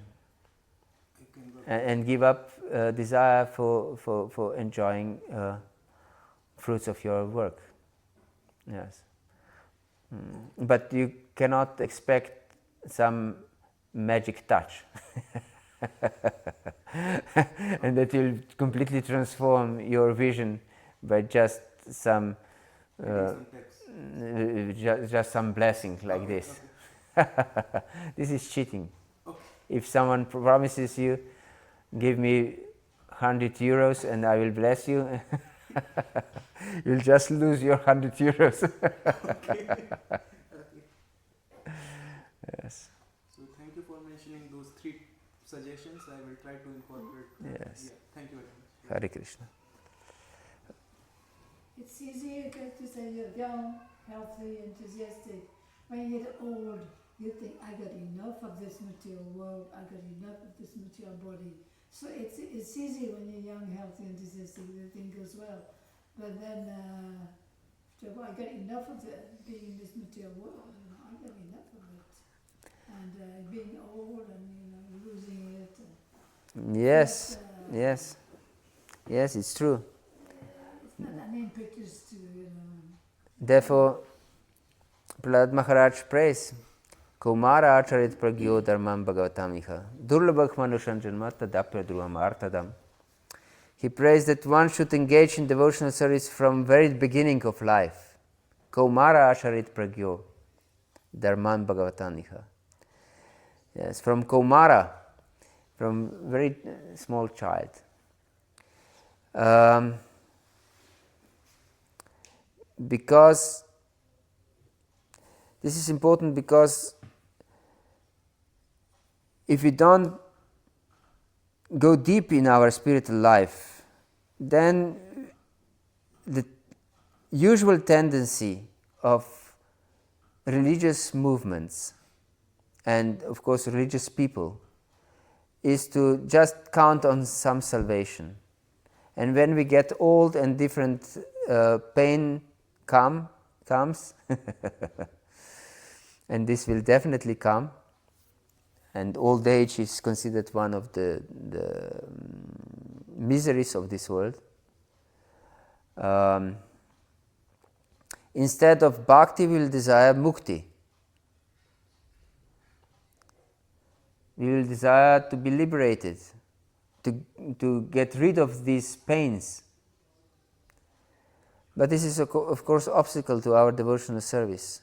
and give up desire for enjoying fruits of your work. Yes. But you cannot expect some magic touch and that will completely transform your vision by just some just some blessing like this. This is cheating. If someone promises you, give me 100 euros and I will bless you, you'll just lose your 100 euros. Yes. So thank you for mentioning those 3 suggestions. I will try to incorporate them. Yes. Yeah, thank you very much. Hare Krishna. It's easy to say you're young, healthy, enthusiastic. When you get old, you think, I got enough of this material world, I got enough of this material body. So it's easy when you're young, healthy, enthusiastic, everything goes well. But then, after a while, I got enough of being in this material world, I got enough of it. And being old and losing it. Yes, yes, yes, it's true. It's not an impetus to, Therefore, Prahlad Maharaj prays, Kaumara acharit pragyo dharmam bhagavatamiha durlabhak manushan janma tadapya dhruvam artadam. He prays that one should engage in devotional service from very beginning of life. Kaumara acharit pragyo dharmam bhagavatamiha. Yes, from Kaumara, from very small child. Because this is important, because if we don't go deep in our spiritual life, then the usual tendency of religious movements and of course religious people is to just count on some salvation. And when we get old and different pain comes, and this will definitely come, and old age is considered one of the miseries of this world. Instead of bhakti, we will desire mukti. We will desire to be liberated, to get rid of these pains. But this is, of course, obstacle to our devotional service.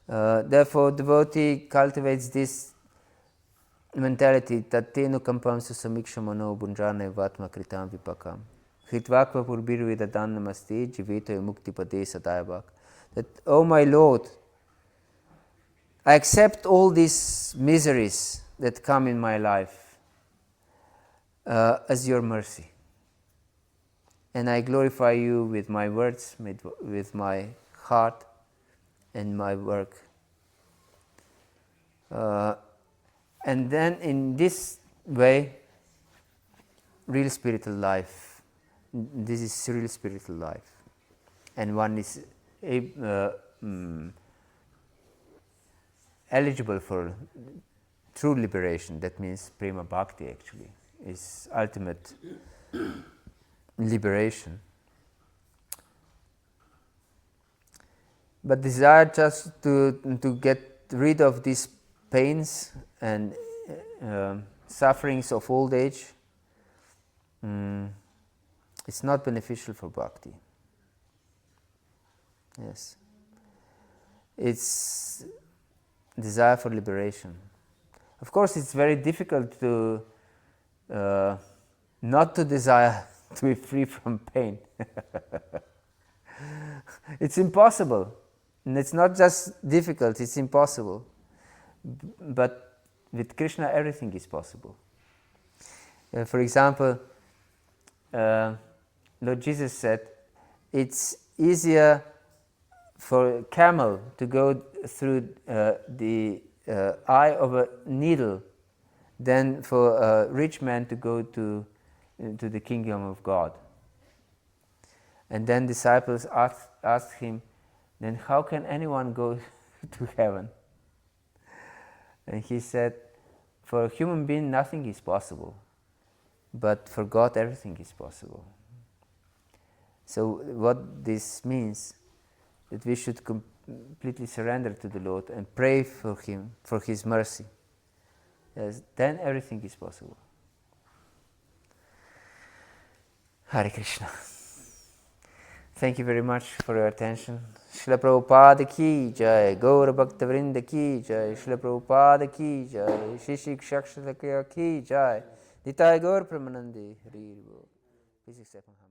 Therefore, devotee cultivates this mentality, tattenu kampam susamikṣamano bunjane vatma kritam vipakam hitvakva purbiru vidadan namaste jivito mukti pade sadayavak. That, oh my Lord, I accept all these miseries that come in my life as your mercy. And I glorify you with my words, with my heart and my work. And then in this way, real spiritual life, this is real spiritual life. And one is eligible for true liberation. That means prema bhakti actually is ultimate liberation. But desire just to get rid of these pains and sufferings of old age, it's not beneficial for bhakti. Yes. It's desire for liberation. Of course, it's very difficult to not to desire to be free from pain. It's impossible. And it's not just difficult, it's impossible. But with Krishna, everything is possible. For example, Lord Jesus said, it's easier for a camel to go through the eye of a needle than for a rich man to go to the kingdom of God. And then disciples asked him, then how can anyone go to heaven? And he said, for a human being nothing is possible, but for God everything is possible. So what this means, that we should completely surrender to the Lord and pray for Him, for His mercy. Yes, then everything is possible. Hare Krishna. Thank you very much for your attention. Śrīla Prabhupada ki jai, Gaura Bhakta Vrinda ki jai, Śrīla Prabhupada ki jai, Śrī Śikṣāṣṭaka ki jai, Nitai Gaur Pramanandi, Hari Bol. Please accept my